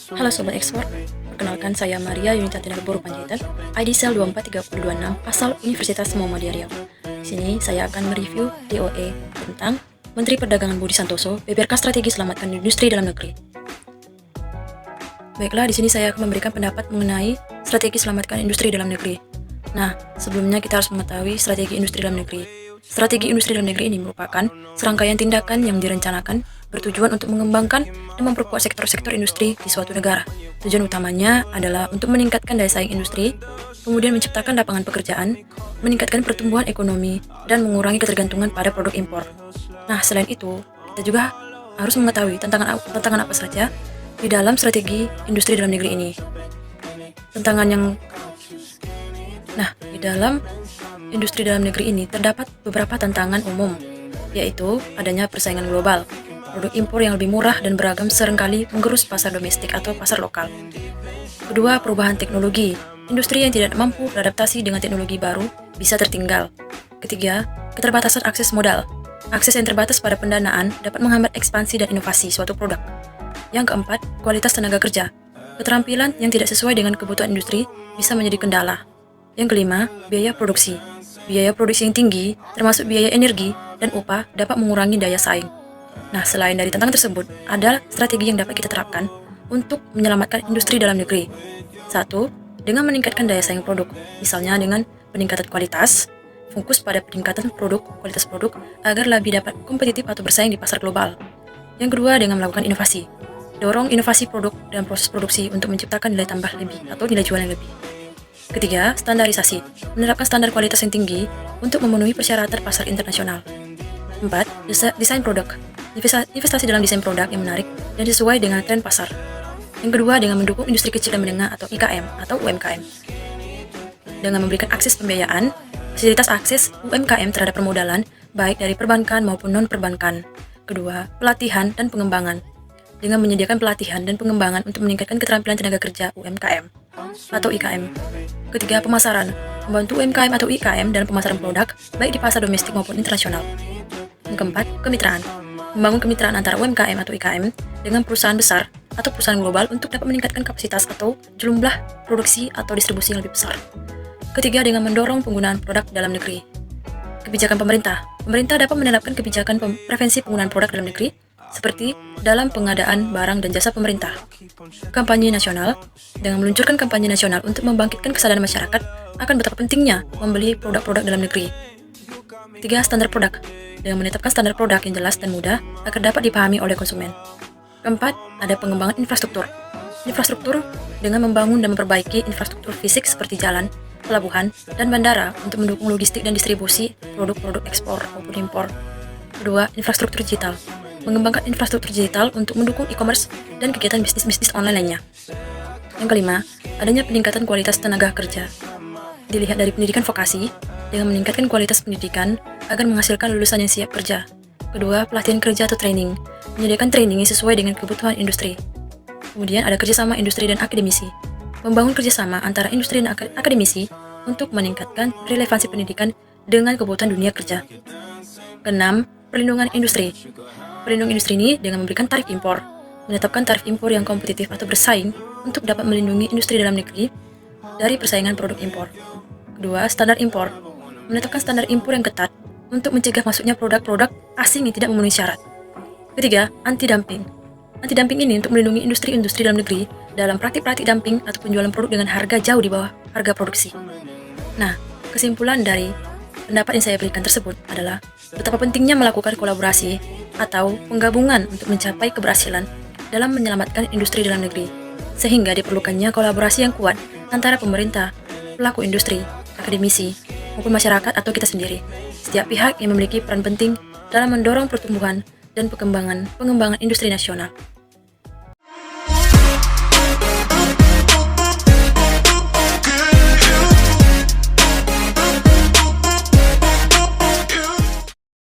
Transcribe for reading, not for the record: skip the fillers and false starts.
Halo Sobat Ekspor, perkenalkan saya Maria Yunita Tinagaburu Panjaitan, ID sel 243026, asal Universitas Muhammadiyah Riau. Di sini saya akan mereview DOE tentang Menteri Perdagangan Budi Santoso beberkan strategi selamatkan industri dalam negeri. Baiklah, di sini saya akan memberikan pendapat mengenai strategi selamatkan industri dalam negeri. Nah, sebelumnya kita harus mengetahui strategi industri dalam negeri. Strategi industri dalam negeri ini merupakan serangkaian tindakan yang direncanakan bertujuan untuk mengembangkan dan memperkuat sektor-sektor industri di suatu negara. Tujuan utamanya adalah untuk meningkatkan daya saing industri, kemudian menciptakan lapangan pekerjaan, meningkatkan pertumbuhan ekonomi, dan mengurangi ketergantungan pada produk impor. Nah, selain itu, kita juga harus mengetahui tantangan apa saja di dalam strategi industri dalam negeri ini. Di dalam industri dalam negeri ini terdapat beberapa tantangan umum, yaitu adanya persaingan global. Produk impor yang lebih murah dan beragam seringkali menggerus pasar domestik atau pasar lokal. Kedua, perubahan teknologi. Industri yang tidak mampu beradaptasi dengan teknologi baru bisa tertinggal. Ketiga, keterbatasan akses modal. Akses yang terbatas pada pendanaan dapat menghambat ekspansi dan inovasi suatu produk. Yang keempat, kualitas tenaga kerja. Keterampilan yang tidak sesuai dengan kebutuhan industri bisa menjadi kendala. Yang kelima, biaya produksi. Biaya produksi yang tinggi, termasuk biaya energi dan upah, dapat mengurangi daya saing. Nah, selain dari tantangan tersebut, ada strategi yang dapat kita terapkan untuk menyelamatkan industri dalam negeri. 1. Dengan meningkatkan daya saing produk, misalnya dengan peningkatan kualitas, fokus pada peningkatan kualitas produk, agar lebih dapat kompetitif atau bersaing di pasar global. Yang kedua, dengan melakukan inovasi. Dorong inovasi produk dan proses produksi untuk menciptakan nilai tambah lebih atau nilai jual yang lebih. Ketiga, standarisasi. Menerapkan standar kualitas yang tinggi untuk memenuhi persyaratan pasar internasional. 4. Desain produk. Investasi dalam desain produk yang menarik dan sesuai dengan tren pasar. Yang kedua, dengan mendukung industri kecil dan menengah atau IKM atau UMKM. Dengan memberikan akses pembiayaan, fasilitas akses UMKM terhadap permodalan, baik dari perbankan maupun non-perbankan. Kedua, pelatihan dan pengembangan. Dengan menyediakan pelatihan dan pengembangan untuk meningkatkan keterampilan tenaga kerja UMKM atau IKM. Ketiga, pemasaran. Membantu UMKM atau IKM dalam pemasaran produk, baik di pasar domestik maupun internasional. Yang keempat, kemitraan. Membangun kemitraan antara UMKM atau IKM dengan perusahaan besar atau perusahaan global untuk dapat meningkatkan kapasitas atau jumlah produksi atau distribusi yang lebih besar. Ketiga, dengan mendorong penggunaan produk dalam negeri. Kebijakan pemerintah. Pemerintah dapat menerapkan kebijakan prevensi penggunaan produk dalam negeri seperti dalam pengadaan barang dan jasa pemerintah. Kampanye nasional. Dengan meluncurkan kampanye nasional untuk membangkitkan kesadaran masyarakat akan betapa pentingnya membeli produk-produk dalam negeri. 3. Standar produk. Dengan menetapkan standar produk yang jelas dan mudah agar dapat dipahami oleh konsumen. Keempat, ada pengembangan infrastruktur. Infrastruktur dengan membangun dan memperbaiki infrastruktur fisik seperti jalan, pelabuhan, dan bandara untuk mendukung logistik dan distribusi produk-produk ekspor maupun impor. Kedua, infrastruktur digital. Mengembangkan infrastruktur digital untuk mendukung e-commerce dan kegiatan bisnis-bisnis online lainnya. Yang kelima, adanya peningkatan kualitas tenaga kerja. Dilihat dari pendidikan vokasi, dengan meningkatkan kualitas pendidikan agar menghasilkan lulusan yang siap kerja. Kedua, pelatihan kerja atau training. Menyediakan training yang sesuai dengan kebutuhan industri. Kemudian ada kerjasama industri dan akademisi. Membangun kerjasama antara industri dan akademisi untuk meningkatkan relevansi pendidikan dengan kebutuhan dunia kerja. Keenam, perlindungan industri. Perlindungan industri ini dengan memberikan tarif impor. Menetapkan tarif impor yang kompetitif atau bersaing untuk dapat melindungi industri dalam negeri dari persaingan produk impor. Kedua, standar impor. Menetapkan standar impor yang ketat untuk mencegah masuknya produk-produk asing yang tidak memenuhi syarat. Ketiga, anti-dumping. Anti-dumping ini untuk melindungi industri-industri dalam negeri dalam praktik-praktik dumping atau penjualan produk dengan harga jauh di bawah harga produksi. Nah, kesimpulan dari pendapat yang saya berikan tersebut adalah betapa pentingnya melakukan kolaborasi atau penggabungan untuk mencapai keberhasilan dalam menyelamatkan industri dalam negeri, sehingga diperlukannya kolaborasi yang kuat antara pemerintah, pelaku industri, akademisi, maupun masyarakat atau kita sendiri. Setiap pihak yang memiliki peran penting dalam mendorong pertumbuhan dan pengembangan industri nasional.